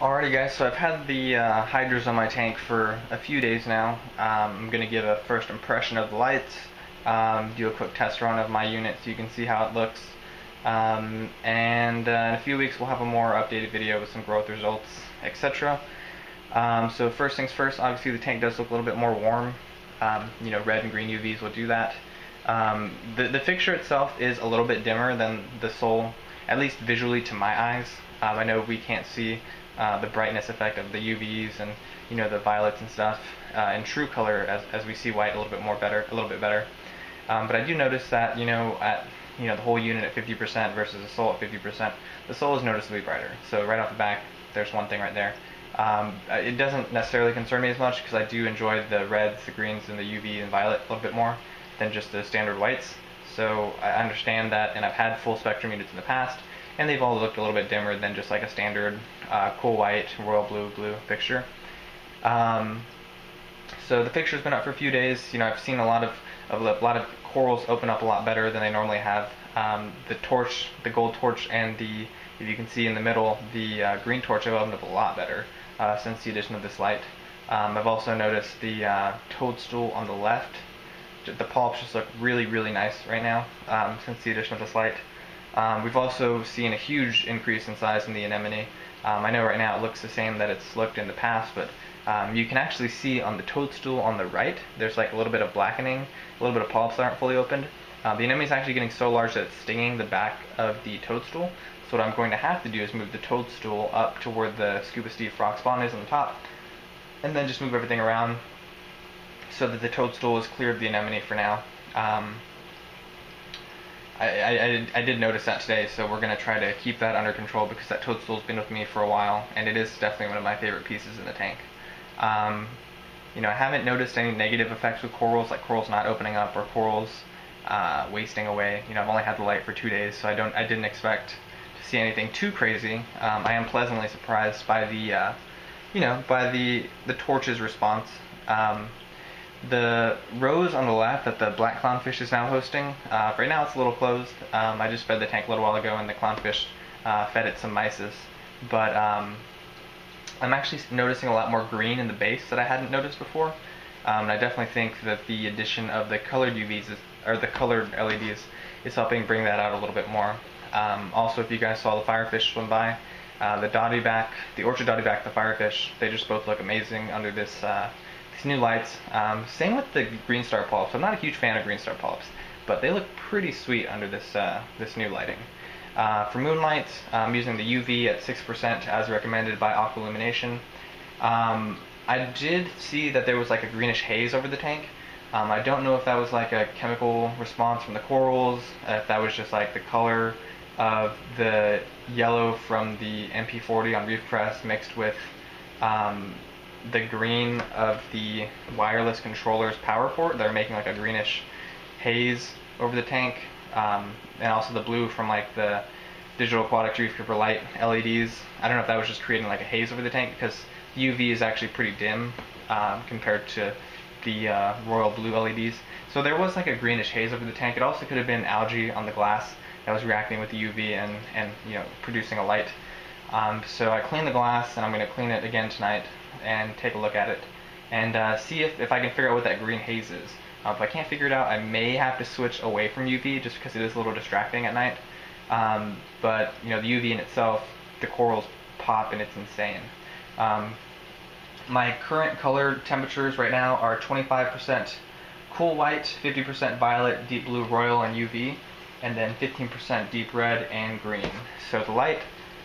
Alrighty guys, so I've had the Hydras on my tank for a few days now. I'm going to give a first impression of the lights, do a quick test run of my unit so you can see how it looks, and in a few weeks we'll have a more updated video with some growth results, etc. So first things first, obviously the tank does look a little bit more warm. Red and green UVs will do that. The fixture itself is a little bit dimmer than the Sol, at least visually to my eyes. I know we can't see the brightness effect of the UVs and the violets and stuff in true color as we see white a little bit better. But I do notice that at the whole unit at 50% versus the Sol at 50%, the Sol is noticeably brighter. So right off the back, there's one thing right there. It doesn't necessarily concern me as much because I do enjoy the reds, the greens, and the UV and violet a little bit more than just the standard whites. So I understand that, and I've had full spectrum units in the past, and they've all looked a little bit dimmer than just like a standard cool white, royal blue fixture. So the fixture's been up for a few days. I've seen a lot of corals open up a lot better than they normally have. The gold torch, and if you can see in the middle, the green torch have opened up a lot better since the addition of this light. I've also noticed the toadstool on the left. The polyps just look really nice right now since the addition of this light. We've also seen a huge increase in size in the anemone. I know right now it looks the same that it's looked in the past, but you can actually see on the toadstool on the right, there's like a little bit of blackening, a little bit of polyps that aren't fully opened. The anemone is actually getting so large that it's stinging the back of the toadstool. So what I'm going to have to do is move the toadstool up to where the Scuba Steve frog spawn is on the top, and then just move everything around so that the toadstool is clear of the anemone for now. I did notice that today, so we're going to try to keep that under control because that toadstool's been with me for a while, and it is definitely one of my favorite pieces in the tank. I haven't noticed any negative effects with corals, like corals not opening up or corals wasting away. I've only had the light for 2 days, so I didn't expect to see anything too crazy. I am pleasantly surprised by the torch's response. The rows on the left that the black clownfish is now hosting, right now it's a little closed. I just fed the tank a little while ago and the clownfish fed it some mysis. But I'm actually noticing a lot more green in the base that I hadn't noticed before. And I definitely think that the addition of the colored UVs, or the colored LEDs, is helping bring that out a little bit more. Also, if you guys saw the firefish swim by, the orchard dottyback, the firefish, they just both look amazing under these new lights. Same with the green star polyps. I'm not a huge fan of green star polyps, but they look pretty sweet under this new lighting. For moonlight, I'm using the UV at 6% as recommended by Aqua Illumination. I did see that there was like a greenish haze over the tank. I don't know if that was like a chemical response from the corals, if that was just like the color of the yellow from the MP40 on Reef Crest mixed with the green of the wireless controller's power port. They're making like a greenish haze over the tank, and also the blue from like the digital aquatic reef keeper light LEDs. I don't know if that was just creating like a haze over the tank because the UV is actually pretty dim compared to the royal blue LEDs. So there was like a greenish haze over the tank. It also could have been algae on the glass that was reacting with the UV and producing a light. So I cleaned the glass, and I'm going to clean it again tonight and take a look at it and see if I can figure out what that green haze is. If I can't figure it out, I may have to switch away from UV just because it is a little distracting at night. But the UV in itself, the corals pop and it's insane. My current color temperatures right now are 25% cool white, 50% violet, deep blue, royal, and UV, and then 15% deep red and green. So the light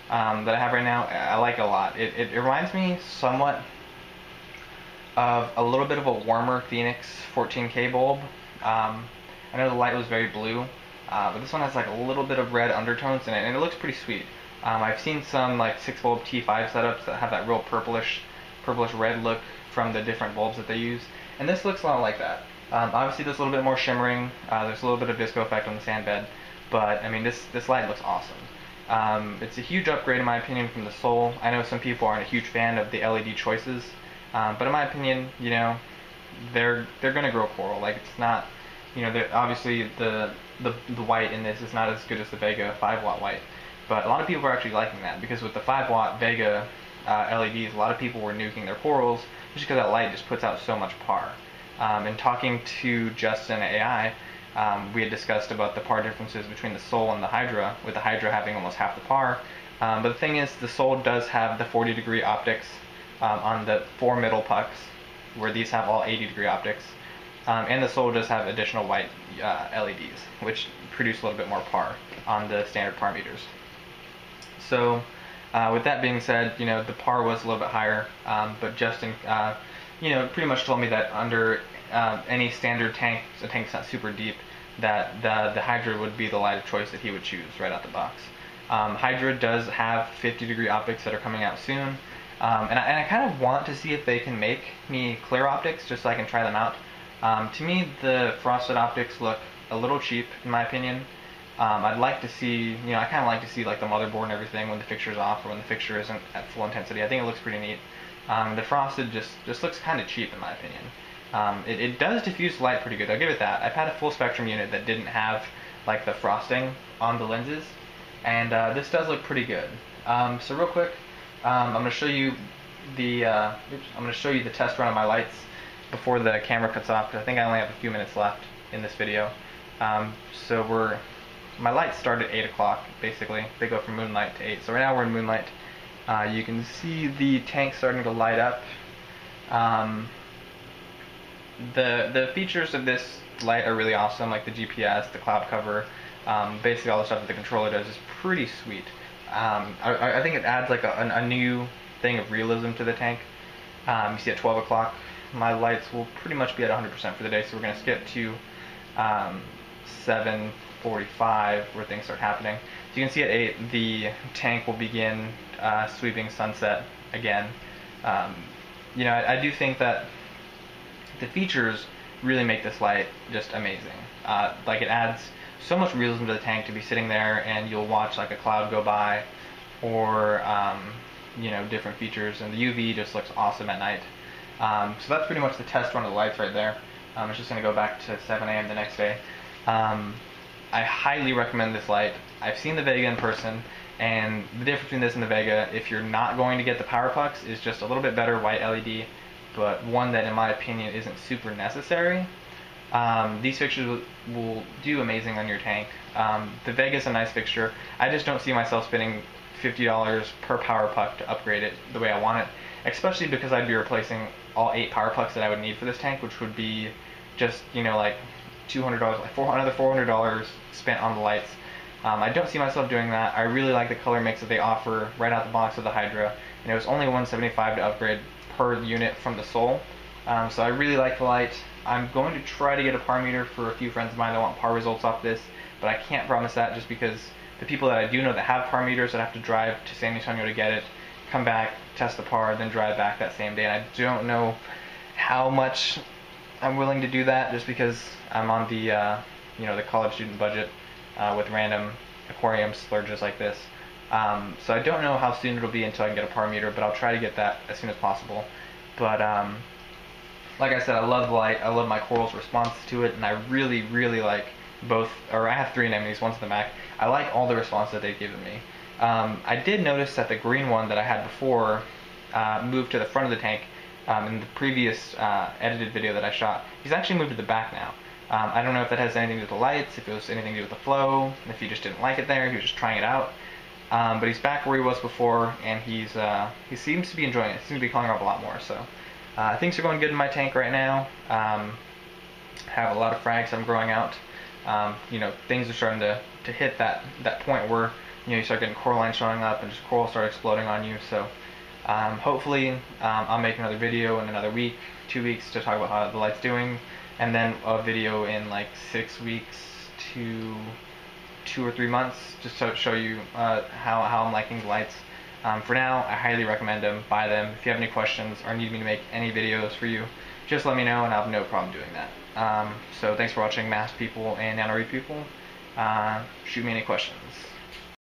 that I have right now, I like a lot. It reminds me somewhat of a little bit of a warmer Phoenix 14K bulb. I know the light was very blue, but this one has like a little bit of red undertones in it, and it looks pretty sweet. I've seen some like 6 bulb T5 setups that have that real purplish red look from the different bulbs that they use, and this looks a lot like that. Obviously there's a little bit more shimmering, there's a little bit of disco effect on the sand bed, but I mean this light looks awesome. It's a huge upgrade in my opinion from the Sol. I know some people aren't a huge fan of the LED choices, but in my opinion, they're gonna grow coral. Like it's not, obviously the white in this is not as good as the Vega 5 watt white, but a lot of people are actually liking that because with the 5 watt Vega LEDs, a lot of people were nuking their corals just because that light just puts out so much par. And talking to Justin at AI, we had discussed about the par differences between the Sol and the Hydra, with the Hydra having almost half the par. But the thing is, the Sol does have the 40-degree optics on the 4 middle pucks, where these have all 80-degree optics. And the Sol does have additional white LEDs, which produce a little bit more par on the standard par meters. So with that being said, the par was a little bit higher, but Justin, pretty much told me that under any standard tank, a tank that's not super deep, that the Hydra would be the light of choice that he would choose right out the box. Hydra does have 50-degree optics that are coming out soon, and I kind of want to see if they can make me clear optics just so I can try them out. To me, the frosted optics look a little cheap, in my opinion. I'd like to see, I kind of like to see like the motherboard and everything when the fixture's off or when the fixture isn't at full intensity. I think it looks pretty neat. The frosted just looks kind of cheap in my opinion. It does diffuse light pretty good, I'll give it that. I've had a full spectrum unit that didn't have like the frosting on the lenses, and this does look pretty good. So real quick, I'm going to show you the test run of my lights before the camera cuts off, because I think I only have a few minutes left in this video. My lights start at 8 o'clock, basically. They go from moonlight to 8. So right now we're in moonlight. You can see the tank starting to light up. The features of this light are really awesome, like the GPS, the cloud cover, basically all the stuff that the controller does is pretty sweet. I think it adds like a new thing of realism to the tank. You see at 12 o'clock, my lights will pretty much be at 100% for the day, so we're going to skip to 7:45 where things start happening. So you can see at 8 the tank will begin sweeping sunset again. I do think that the features really make this light just amazing. Like it adds so much realism to the tank to be sitting there and you'll watch like a cloud go by, or different features, and the UV just looks awesome at night. So that's pretty much the test run of the lights right there. It's just going to go back to 7 a.m. the next day. I highly recommend this light. I've seen the Vega in person, and the difference between this and the Vega, if you're not going to get the power pucks, is just a little bit better white LED, but one that in my opinion isn't super necessary. These fixtures will do amazing on your tank. The Vega's a nice fixture. I just don't see myself spending $50 per power puck to upgrade it the way I want it, especially because I'd be replacing all 8 power pucks that I would need for this tank, which would be just, like $200, like another $400 spent on the lights. I don't see myself doing that. I really like the color mix that they offer right out the box of the Hydra, and it was only $175 to upgrade per unit from the Sol. So I really like the light. I'm going to try to get a par meter for a few friends of mine that want par results off this, but I can't promise that just because the people that I do know that have par meters that have to drive to San Antonio to get it, come back, test the par, then drive back that same day, and I don't know how much I'm willing to do that just because I'm on the the college student budget with random aquarium splurges like this. So I don't know how soon it'll be until I can get a par meter, but I'll try to get that as soon as possible. But like I said, I love the light. I love my coral's response to it, and I really, really like both. Or I have 3 anemones, one's in the back. I like all the response that they've given me. I did notice that the green one that I had before moved to the front of the tank. In the previous edited video that I shot, he's actually moved to the back now. I don't know if that has anything to do with the lights, if it was anything to do with the flow, if he just didn't like it there, he was just trying it out. But he's back where he was before, and he seems to be enjoying it. He seems to be calling up a lot more. So things are going good in my tank right now. Have a lot of frags I'm growing out. Things are starting to hit that point where you start getting coralline showing up and just coral start exploding on you. So hopefully I'll make another video in another week, 2 weeks to talk about how the light's doing, and then a video in like 6 weeks to 2 or 3 months just to show you how I'm liking the lights. For now, I highly recommend them. Buy them. If you have any questions or need me to make any videos for you, just let me know and I'll have no problem doing that. So thanks for watching, Masked People and Nano Reef People. Shoot me any questions.